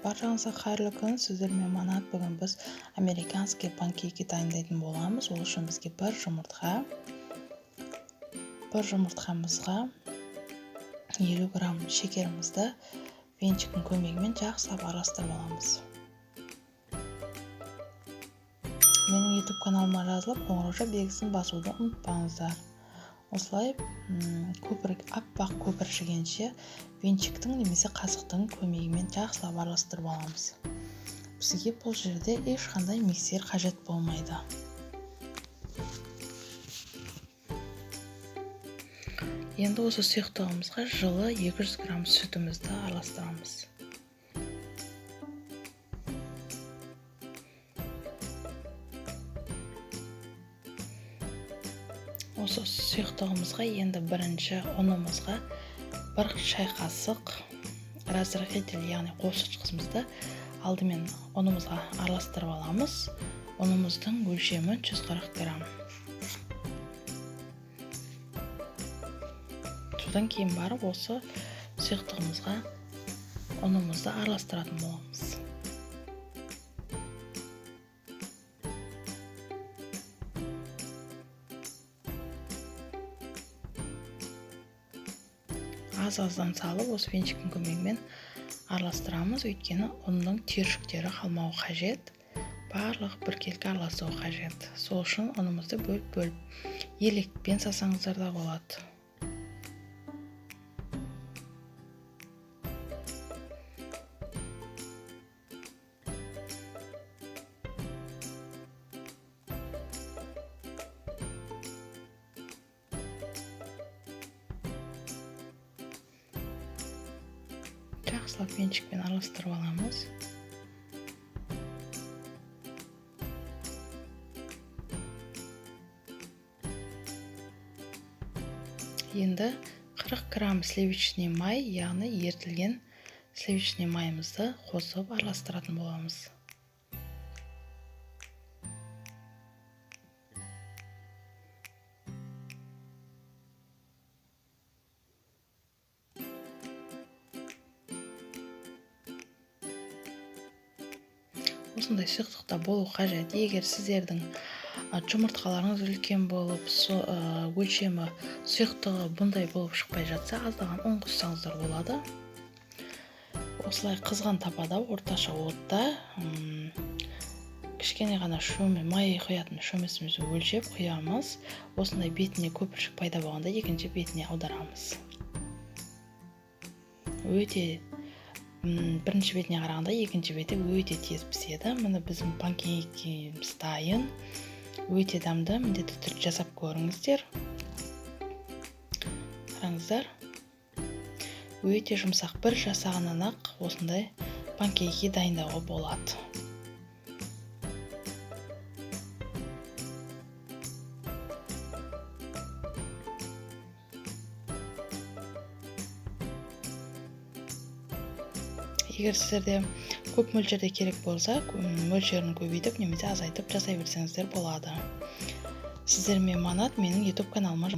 Баршаңызға қайырлы күн. Сіздермен Манат. Бүгін біз американский панкейки дайындайтын боламыз. Ол үшін бізге бір жұмыртқамызға 50 грамм шекерімізді венчиктің көмегімен жақсылап араластырып аламыз. Менің YouTube каналыма жазылып, қоңырау белгісін басуды ұмытпаңыздар. Осылай аппақ көпіршігенше венчиктің немесе қасықтың көмегімен жақсылап араластырып аламыз. Бізге бұл жерде ешқандай миксер қажет болмайды. Енді осы сұйықтығымызға жылы 200 грамм сүтімізді араластырамыз. Осы сұйықтығымызға енді бірінші ұнымызға 1 шай қасық разрыхитель, яғни қосқышымызды алдымен ұнымызға араластырып аламыз. Ұнымыздың өлшемі 140 грамм. Содан кейін барып осы сұйықтығымызға ұнымызды араластыратын боламыз. Аз-аздан салып, осы венчиктің көмегімен араластырамыз, өйткені ұнның түйіршіктері қалмауы қажет. Барлығы біркелкі араласуы қажет. Сол үшін ұнымызды бөліп елекпен сасаңыздар да болады. Жақсылап венчикпен араластырып аламыз. Енді 40 грамм сливочный май, яғни ерітілген сливочный майымызды қосып араластыратын боламыз. Осындай сұйықтықта болу қажет. Егер сіздердің жұмыртқаларыңыз үлкен болып, өлшемі сұйықтығы бұндай болып шықпай жатса, аздаған ұн қоссаңыздар болады. Осылай қызған тапада, орташа отта кішкене ғана май құятын шөмесімізді өлшеп құямыз. Осындай бетіне көпіршік пайда болғанда екінші бетіне аударамыз. Бірінші бетіне қарағанда екінші беті өте тез піседі. Міне біздің панкейкіміз дайын. Өте дәмді, міндетті түрде жасап көріңіздер. Қараңыздар. Өте жұмсақ, бір жасағаннан ақ осындай панкейки дайындауға болады. Егер сіздерде көп мөлшерде керек болса, мөлшерін көбейтіп немесе азайтып жасай берсеңіздер болады. Сіздермен Манат, менің YouTube каналыма